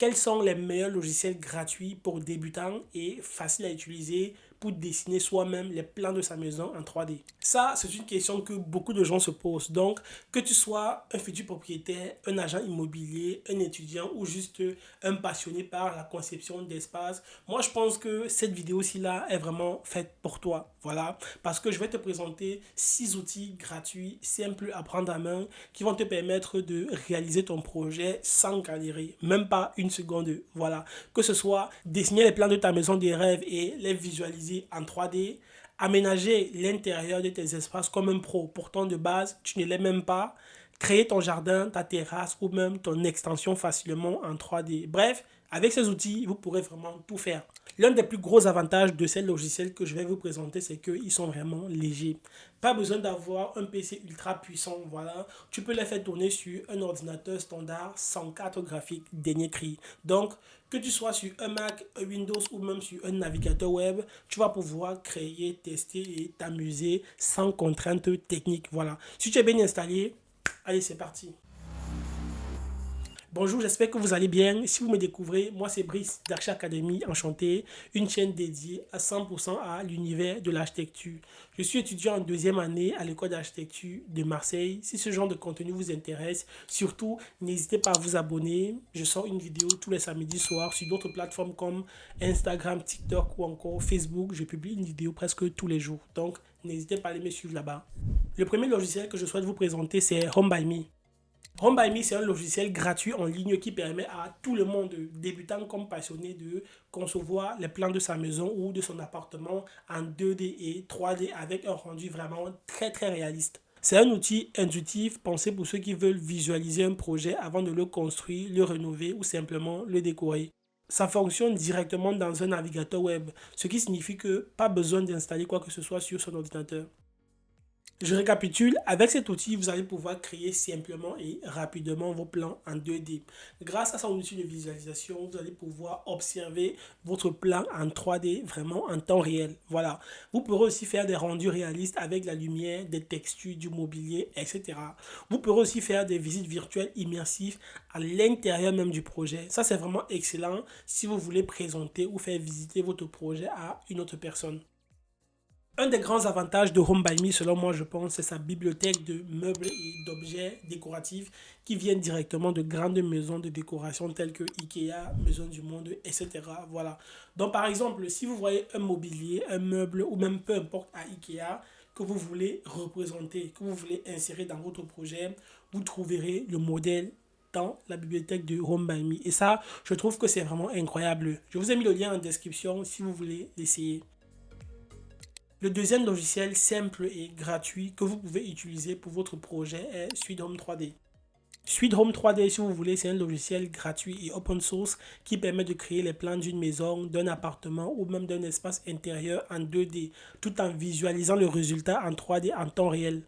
quels sont les meilleurs logiciels gratuits pour débutants et faciles à utiliser pour dessiner soi-même les plans de sa maison en 3D? Ça, c'est une question que beaucoup de gens se posent. Donc, que tu sois un futur propriétaire, un agent immobilier, un étudiant ou juste un passionné par la conception d'espace, moi, je pense que cette vidéo-ci là est vraiment faite pour toi. Voilà, parce que je vais te présenter 6 outils gratuits, simples à prendre en main, qui vont te permettre de réaliser ton projet sans galérer, même pas une seconde. Voilà, que ce soit dessiner les plans de ta maison des rêves et les visualiser en 3D, aménager l'intérieur de tes espaces comme un pro. Pourtant, de base, tu ne l'es même pas. Créer ton jardin, ta terrasse ou même ton extension facilement en 3D. Bref, avec ces outils, vous pourrez vraiment tout faire. L'un des plus gros avantages de ces logiciels que je vais vous présenter, c'est qu'ils sont vraiment légers. Pas besoin d'avoir un PC ultra puissant, voilà. Tu peux les faire tourner sur un ordinateur standard sans carte graphique dernier cri. Donc, que tu sois sur un Mac, un Windows ou même sur un navigateur web, tu vas pouvoir créer, tester et t'amuser sans contraintes techniques, voilà. Si tu es bien installé, allez, c'est parti. Bonjour, j'espère que vous allez bien. Si vous me découvrez, moi c'est Brice d'Archi Academy, enchanté, une chaîne dédiée à 100% à l'univers de l'architecture. Je suis étudiant en deuxième année à l'école d'architecture de Marseille. Si ce genre de contenu vous intéresse, surtout n'hésitez pas à vous abonner. Je sors une vidéo tous les samedis soirs sur d'autres plateformes comme Instagram, TikTok ou encore Facebook. Je publie une vidéo presque tous les jours. Donc n'hésitez pas à aller me suivre là-bas. Le premier logiciel que je souhaite vous présenter, c'est Home by Me. Home by Me, c'est un logiciel gratuit en ligne qui permet à tout le monde, débutant comme passionné, de concevoir les plans de sa maison ou de son appartement en 2D et 3D avec un rendu vraiment très réaliste. C'est un outil intuitif pensé pour ceux qui veulent visualiser un projet avant de le construire, le rénover ou simplement le décorer. Ça fonctionne directement dans un navigateur web, ce qui signifie que pas besoin d'installer quoi que ce soit sur son ordinateur. Je récapitule, avec cet outil, vous allez pouvoir créer simplement et rapidement vos plans en 2D. Grâce à son outil de visualisation, vous allez pouvoir observer votre plan en 3D vraiment en temps réel. Voilà. Vous pourrez aussi faire des rendus réalistes avec la lumière, des textures, du mobilier, etc. Vous pourrez aussi faire des visites virtuelles immersives à l'intérieur même du projet. Ça, c'est vraiment excellent si vous voulez présenter ou faire visiter votre projet à une autre personne. Un des grands avantages de Home by Me, selon moi, je pense, c'est sa bibliothèque de meubles et d'objets décoratifs qui viennent directement de grandes maisons de décoration telles que Ikea, Maison du Monde, etc. Voilà. Donc, par exemple, si vous voyez un mobilier, un meuble ou même peu importe à Ikea que vous voulez représenter, que vous voulez insérer dans votre projet, vous trouverez le modèle dans la bibliothèque de Home by Me. Et ça, je trouve que c'est vraiment incroyable. Je vous ai mis le lien en description si vous voulez l'essayer. Le deuxième logiciel simple et gratuit que vous pouvez utiliser pour votre projet est Suite Home 3D. Suite Home 3D, si vous voulez, c'est un logiciel gratuit et open source qui permet de créer les plans d'une maison, d'un appartement ou même d'un espace intérieur en 2D, tout en visualisant le résultat en 3D en temps réel.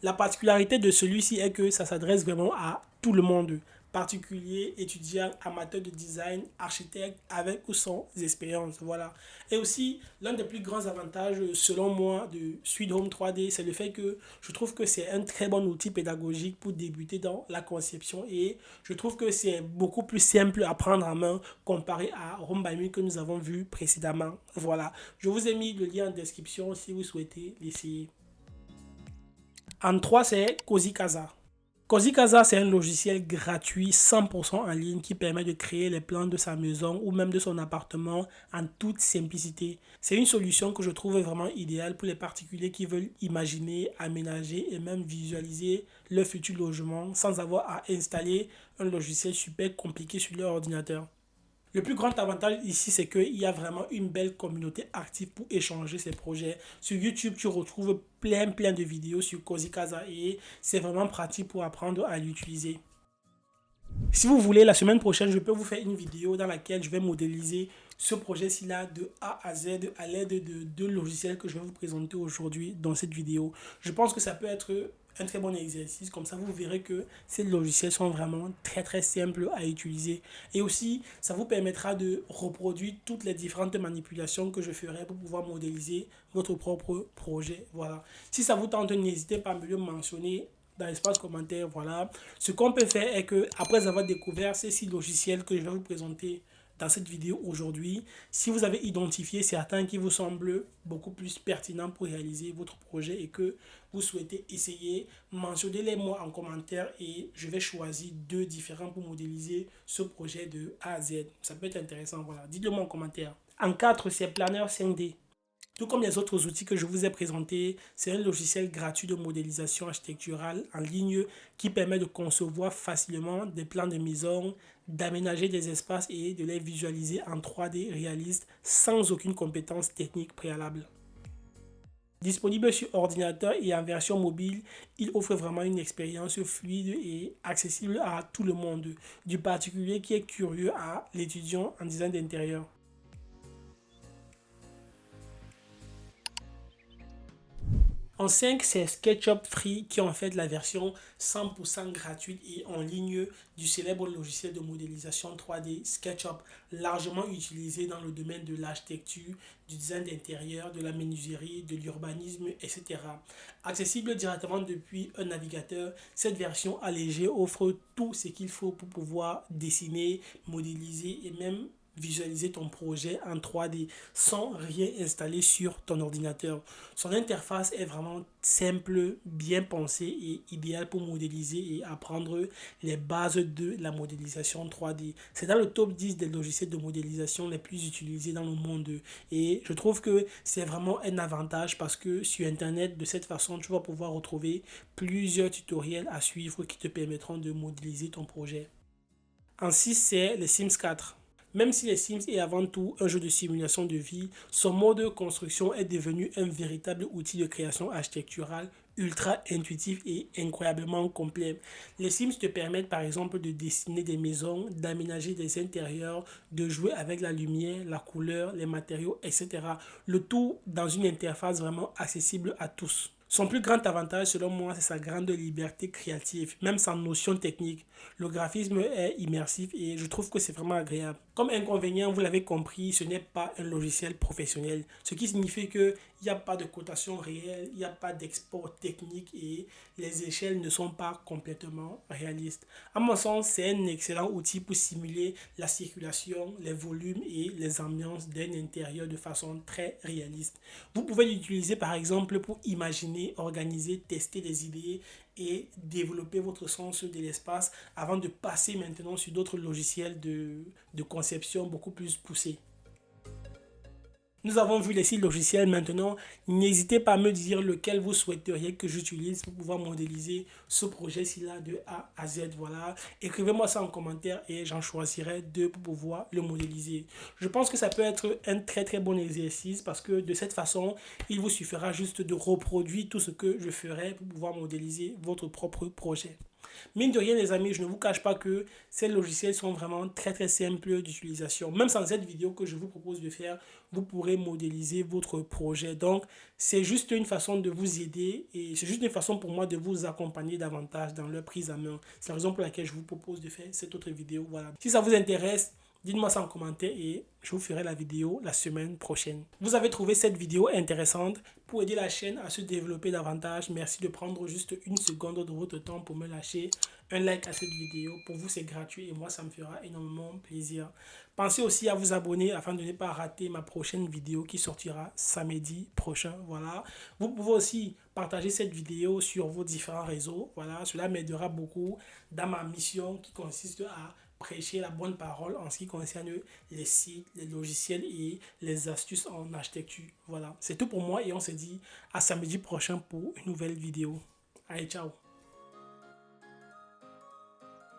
La particularité de celui-ci est que ça s'adresse vraiment à tout le monde, particuliers, étudiants, amateurs de design, architectes, avec ou sans expérience. Voilà. Et aussi, l'un des plus grands avantages, selon moi, de Suite Home 3D, c'est le fait que je trouve que c'est un très bon outil pédagogique pour débuter dans la conception et je trouve que c'est beaucoup plus simple à prendre en main comparé à Home by Me que nous avons vu précédemment. Voilà. Je vous ai mis le lien en description si vous souhaitez l'essayer. En 3, c'est Cozy Casa. Cozy Casa, c'est un logiciel gratuit 100% en ligne qui permet de créer les plans de sa maison ou même de son appartement en toute simplicité. C'est une solution que je trouve vraiment idéale pour les particuliers qui veulent imaginer, aménager et même visualiser leur futur logement sans avoir à installer un logiciel super compliqué sur leur ordinateur. Le plus grand avantage ici, c'est qu'il y a vraiment une belle communauté active pour échanger ces projets. Sur YouTube, tu retrouves plein de vidéos sur Cozy Casa et c'est vraiment pratique pour apprendre à l'utiliser. Si vous voulez, la semaine prochaine, je peux vous faire une vidéo dans laquelle je vais modéliser ce projet-ci là de A à Z à l'aide de deux logiciels que je vais vous présenter aujourd'hui dans cette vidéo. Je pense que ça peut être un très bon exercice. Comme ça, vous verrez que ces logiciels sont vraiment très simples à utiliser. Et aussi, ça vous permettra de reproduire toutes les différentes manipulations que je ferai pour pouvoir modéliser votre propre projet. Voilà. Si ça vous tente, n'hésitez pas à me le mentionner dans l'espace commentaire. Voilà. Ce qu'on peut faire est que, après avoir découvert ces 6 logiciels que je vais vous présenter dans cette vidéo aujourd'hui, si vous avez identifié certains qui vous semblent beaucoup plus pertinents pour réaliser votre projet et que vous souhaitez essayer, mentionnez-les moi en commentaire et je vais choisir 2 différents pour modéliser ce projet de A à Z. Ça peut être intéressant, voilà. Dites-le moi en commentaire. En 4, c'est Planner 5D. Tout comme les autres outils que je vous ai présentés, c'est un logiciel gratuit de modélisation architecturale en ligne qui permet de concevoir facilement des plans de maison, d'aménager des espaces et de les visualiser en 3D réaliste sans aucune compétence technique préalable. Disponible sur ordinateur et en version mobile, il offre vraiment une expérience fluide et accessible à tout le monde, du particulier qui est curieux à l'étudiant en design d'intérieur. En 5, c'est SketchUp Free qui est en fait la version 100% gratuite et en ligne du célèbre logiciel de modélisation 3D SketchUp, largement utilisé dans le domaine de l'architecture, du design d'intérieur, de la menuiserie, de l'urbanisme, etc. Accessible directement depuis un navigateur, cette version allégée offre tout ce qu'il faut pour pouvoir dessiner, modéliser et même visualiser ton projet en 3D sans rien installer sur ton ordinateur. Son interface est vraiment simple, bien pensée et idéale pour modéliser et apprendre les bases de la modélisation 3D. C'est dans le top 10 des logiciels de modélisation les plus utilisés dans le monde et je trouve que c'est vraiment un avantage parce que sur internet, de cette façon, tu vas pouvoir retrouver plusieurs tutoriels à suivre qui te permettront de modéliser ton projet. En 6, c'est le Sims 4. Même si les Sims est avant tout un jeu de simulation de vie, son mode de construction est devenu un véritable outil de création architecturale ultra intuitif et incroyablement complet. Les Sims te permettent par exemple de dessiner des maisons, d'aménager des intérieurs, de jouer avec la lumière, la couleur, les matériaux, etc. Le tout dans une interface vraiment accessible à tous. Son plus grand avantage, selon moi, c'est sa grande liberté créative, même sans notion technique. Le graphisme est immersif et je trouve que c'est vraiment agréable. Comme inconvénient, vous l'avez compris, ce n'est pas un logiciel professionnel, ce qui signifie qu'il n'y a pas de cotation réelle, il n'y a pas d'export technique et les échelles ne sont pas complètement réalistes. À mon sens, c'est un excellent outil pour simuler la circulation, les volumes et les ambiances d'un intérieur de façon très réaliste. Vous pouvez l'utiliser par exemple pour imaginer, organiser, tester des idées et développer votre sens de l'espace avant de passer maintenant sur d'autres logiciels de conception beaucoup plus poussés. Nous avons vu les 6 logiciels. Maintenant, n'hésitez pas à me dire lequel vous souhaiteriez que j'utilise pour pouvoir modéliser ce projet-ci-là de A à Z. Voilà. Écrivez-moi ça en commentaire et j'en choisirai 2 pour pouvoir le modéliser. Je pense que ça peut être un très très bon exercice parce que de cette façon, il vous suffira juste de reproduire tout ce que je ferai pour pouvoir modéliser votre propre projet. Mine de rien, les amis, je ne vous cache pas que ces logiciels sont vraiment très très simples d'utilisation. Même sans cette vidéo que je vous propose de faire, vous pourrez modéliser votre projet. Donc, c'est juste une façon de vous aider et c'est juste une façon pour moi de vous accompagner davantage dans leur prise en main. C'est la raison pour laquelle je vous propose de faire cette autre vidéo. Voilà. Si ça vous intéresse, dites-moi ça en commentaire et je vous ferai la vidéo la semaine prochaine. Vous avez trouvé cette vidéo intéressante. Pour aider la chaîne à se développer davantage, merci de prendre juste une seconde de votre temps pour me lâcher un like à cette vidéo. Pour vous, c'est gratuit et moi, ça me fera énormément plaisir. Pensez aussi à vous abonner afin de ne pas rater ma prochaine vidéo qui sortira samedi prochain. Voilà. Vous pouvez aussi partager cette vidéo sur vos différents réseaux. Voilà. Cela m'aidera beaucoup dans ma mission qui consiste à prêcher la bonne parole en ce qui concerne les sites, les logiciels et les astuces en architecture. Voilà, c'est tout pour moi et on se dit à samedi prochain pour une nouvelle vidéo. Allez, ciao!